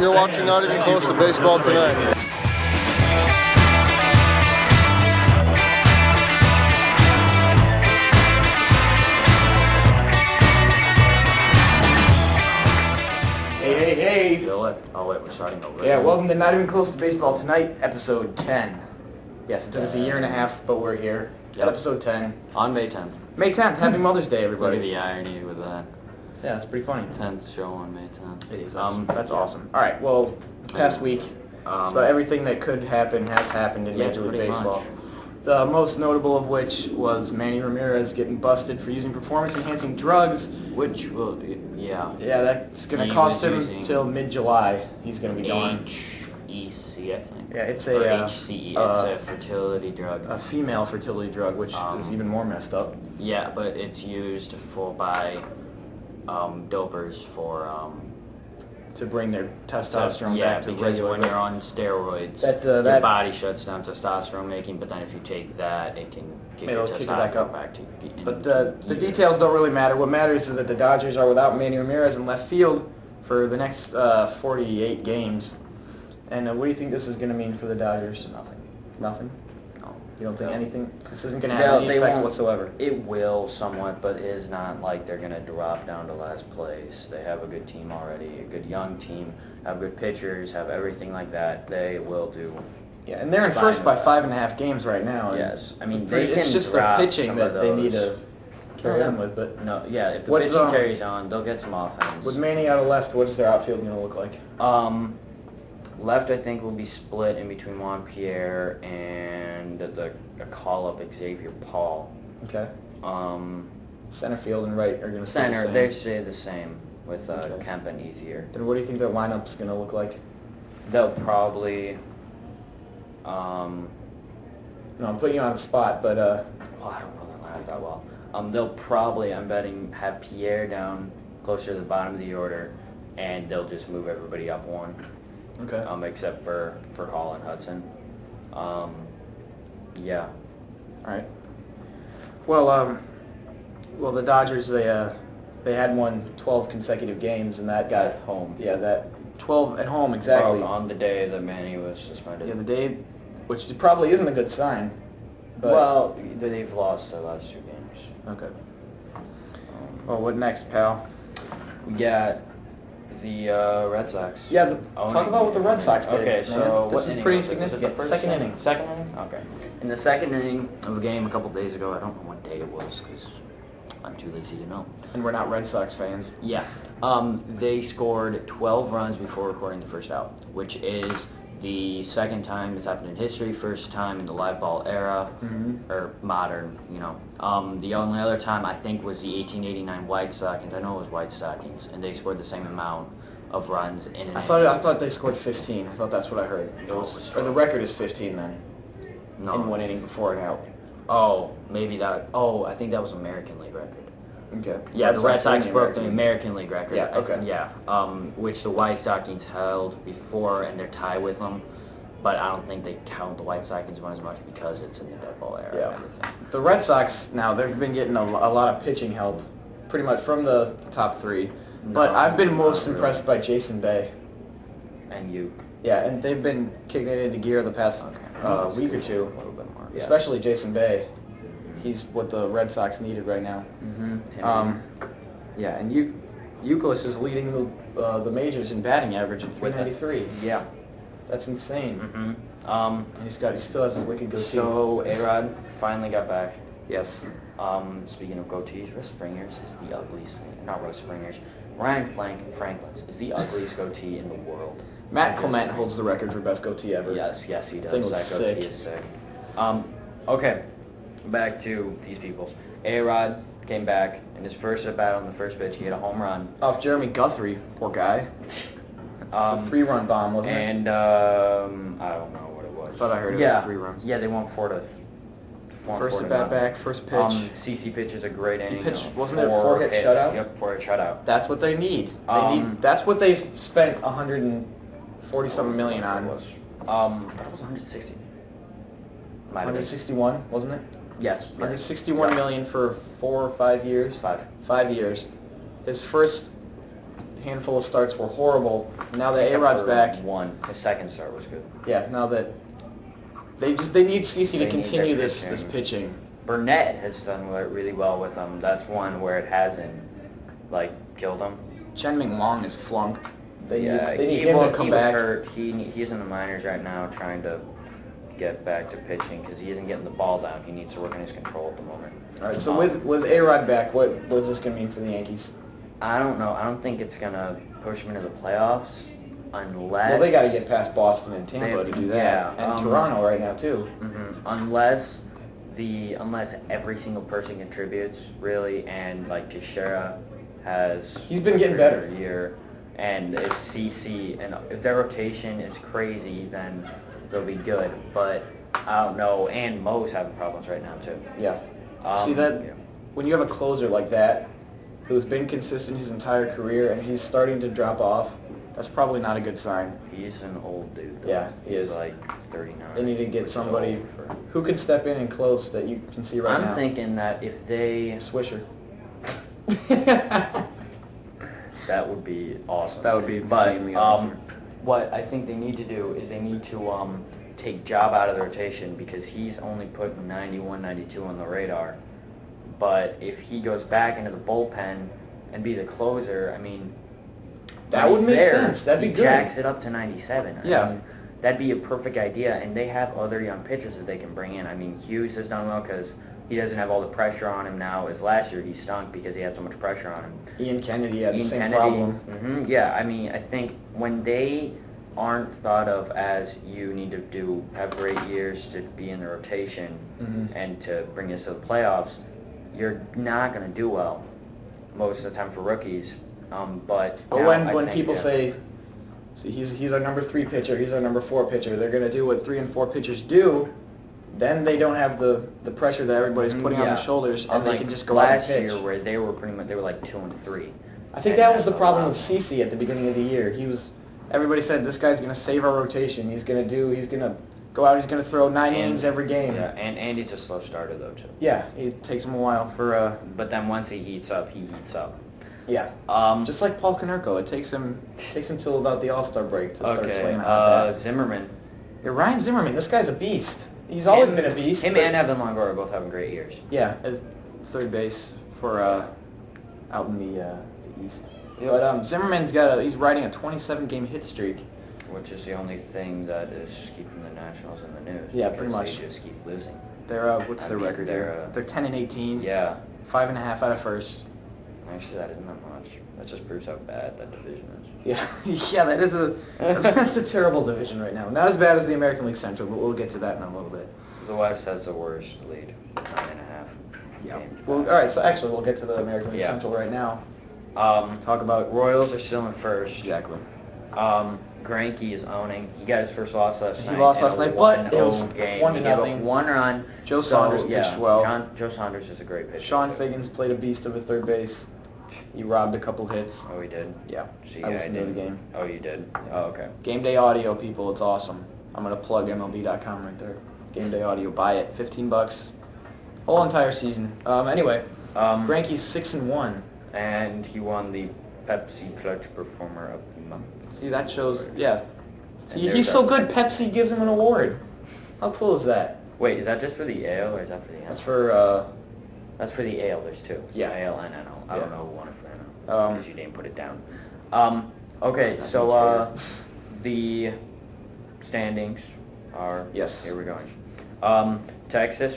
You're watching Not Even Close to Baseball tonight. Hey. Oh wait, we're starting over. Yeah, welcome to Not Even Close to Baseball Tonight, episode 10. Yes, it took us a year and a half, but we're here. Yep. Episode 10. On May 10th. May 10th, Happy Mother's Day, Look everybody. at the irony with that. Yeah, it's pretty funny. 10th show on May 10th. It is. That's awesome. All right, well, this past week, about everything that could happen has happened in Major League pretty Baseball. much. The most notable of which was Manny Ramirez getting busted for using performance-enhancing drugs. Which will, yeah. Yeah, that's going He to cost was him using till mid-July. He's going to be gone. HEC, I think. Yeah, it's Or a HCE. It's a fertility drug. a female fertility drug, which is even more messed up. Yeah, but it's used by dopers for To bring their testosterone back to because regular. when you're on steroids, That your body shuts down testosterone making, but then if you take that, it can get your It'll kick it back testosterone up. back to. But the details don't really matter. What matters is that the Dodgers are without Manny Ramirez in left field for the next 48 games. And what do you think this is going to mean for the Dodgers? Nothing? No. You don't think No. anything? This isn't going to have any effect whatsoever? It will somewhat, but it is not like they're going to drop down to last place. They have a good team already, a good young team, have good pitchers, have everything like that. They will do. Yeah, and they're in first by 5.5 games right now. and Yes, I mean they can it's just the drop pitching some that of they need those. to carry on with. But No, yeah, if the What's, pitching carries on, they'll get some offense. with Manny out of left, what is their outfield going to look like? Left, I think, will be split in between Juan Pierre and a call-up Xavier Paul. Okay. Um, Center field and right are going to stay Center, the they same. stay the same with Okay. Kemp and Easier. Then what do you think their lineup's going to look like? They'll probably, No, I'm putting you on the spot, but well, I don't know the lineup that well. They'll probably, I'm betting, have Pierre down closer to the bottom of the order, and they'll just move everybody up one. okay. Except for Hall and Hudson. Yeah. All right. Well, the Dodgers they had won 12 consecutive games, and that got At home. Yeah, that 12 at home exactly. Well, on the day that Manny was suspended. Yeah, the day, which probably isn't a good sign. But Well, they've lost their last 2 games. okay. Well, what next, pal? We got the Red Sox. Yeah, Oh, talk about what the Red Sox did. Okay, man. so this what is inning pretty was it? Was it significant. the first Second inning. Second inning? Okay. In the second inning of the game a couple days ago, I don't know what day it was because I'm too lazy to know. And we're not Red Sox fans. Yeah. They scored 12 runs before recording the first out, which is the second time it's happened in history, first time in the live ball era, or modern, you know. The only other time I think was the 1889 White Stockings. I know it was White Stockings, and they scored the same amount of runs in an I inning. thought they scored 15. I thought that's what I heard. No, it was Or the record is 15 then. No. In one inning before an out. Oh, maybe that. Oh, I think that was American League record. Okay. Yeah, the Red Sox won broke the League. American League record. Yeah, okay. Yeah, which the White Stockings held before, and they're tied with them. But I don't think they count the White Stockings one as much because it's in the dead ball era. Yeah. And everything. The Red Sox, now, they've been getting a lot of pitching help, pretty much from the top three. But No, I've been most not impressed by Jason Bay. And you. Yeah, and they've been kicking it into gear the past week or two. A little bit more. Yeah. Especially Jason Bay. He's what the Red Sox needed right now. Yeah, and Youkilis is leading the majors in batting average at 393. Yeah. That's insane. Mm-hmm. And he still has his wicked goatee. So A-Rod finally got back. Yes. Speaking of goatees, Russ Springer's is the ugliest. Not Russ Springer's. Ryan Franklin's is the ugliest goatee in the world. Matt Clement holds the record for best goatee ever. Yes, he does. Thing was That goatee sick. is sick. Okay, back to these people. A-Rod came back in his first at bat on the first pitch. He hit a home run. Off Jeremy Guthrie, poor guy. It's a 3-run bomb, wasn't it? And I don't know what it was. I thought I heard it was 3 runs. Yeah, they won 4-1. First at bat back, first pitch. CC pitches a great inning. pitched, wasn't it a 4-hit shutout? Yep, 4-hit shutout. That's what they need. That's what they spent 140-something million on. That was 160. Might have been. 161, wasn't it? Yes. 161 million for 4 or 5 years. 5. 5 years. His first handful of starts were horrible. Now that Except A-Rod's for back, his second start was good. yeah, now that they need CC to They need continue their this pitching. Burnett has done really well with them. That's one where it hasn't, like, killed him. Chen Ming Long is flunked. They need he him was to come back. hurt. He's in the minors right now trying to get back to pitching because he isn't getting the ball down. He needs to work on his control at the moment. All right, so with A-Rod back, what is this going to mean for the Yankees? I don't know. I don't think it's going to push them into the playoffs unless... Well, they got to get past Boston and Tampa to do that, yeah, and Toronto right now too. Mm-hmm. Unless every single person contributes really, and like Teixeira he's been getting better year, and if CC and if their rotation is crazy, then they'll be good. But I don't know, and Mo's having problems right now too. Yeah. See that when you have a closer like that who's been consistent his entire career and he's starting to drop off, that's probably not a good sign. He's an old dude, though. Yeah, he He's is. like 39. They need to get somebody who can step in and close that you can see right now. I'm thinking that if they... Swisher. That would be awesome. That would be insanely awesome. What I think they need to do is they need to take Job out of the rotation because he's only putting 91, 92 on the radar. But if he goes back into the bullpen and be the closer, I mean, that would make sense. That'd be he good. Jacks it up to 97. Yeah. I mean, that'd be a perfect idea, and they have other young pitchers that they can bring in. I mean, Hughes has done well because he doesn't have all the pressure on him now as last year. He stunk because he had so much pressure on him. Ian Kennedy had the same Kennedy, problem. Mm-hmm, yeah, I mean, I think when they aren't thought of as you need to have great years to be in the rotation and to bring us to the playoffs, you're not going to do well most of the time for rookies. But when people say, see, he's our number 3 pitcher, he's our number 4 pitcher, they're going to do what 3 and 4 pitchers do, then they don't have the pressure that everybody's putting on their shoulders, and they can just go out and pitch. Last year, where they were like 2 and 3. I think that was the problem with CC at the beginning of the year. Everybody said this guy's going to save our rotation. He's going to go out. He's going to throw 9 innings every game. Yeah, and he's a slow starter though too. Yeah, it takes him a while for. But then once he heats up, he heats up. Yeah. Just like Paul Konerko, it takes him till about the All-Star break to start swinging out. Zimmerman. Yeah, Ryan Zimmerman. This guy's a beast. He's always been a beast. Him and Evan Longoria are both having great years. Yeah, at third base for out in the East. Yep. But Zimmerman's he's riding a 27-game hit streak. Which is the only thing that is keeping the Nationals in the news. Yeah, pretty much. They just keep losing. They're what's their record? They're 10-18. Yeah. 5.5 out of first. Actually, that isn't that much. That just proves how bad that division is. Yeah, yeah, that's a terrible division right now. Not as bad as the American League Central, but we'll get to that in a little bit. The West has the worst lead, 9.5. Yeah. Well, all right. So actually, we'll get to the American League Central right now. Talk about Royals are still in first. Exactly. Greinke is owning. He got his first loss last night. He lost last night, but it was game. 1-0. 1 run. Joe Saunders pitched well. Joe Saunders is a great pitcher. Sean Figgins played a beast over third base. He robbed a couple hits. Oh, he did? Yeah. See, I listened to the game. Oh, you did? Oh, okay. Game Day Audio, people. It's awesome. I'm going to plug MLB.com right there. Game Day Audio. Buy it. $15. Whole entire season. Anyway, Greinke's 6-1. And he won the Pepsi Clutch Performer of the Month. See, that shows, yeah. See, he's so good, Pepsi gives him an award. How cool is that? Wait, is that just for the AL or is that for the NL? That's for, the AL, there's 2. Yeah. AL and NL. I don't know who won it for NL, because you didn't put it down. Okay, so, the standings are... Yes. Here we're going. Texas.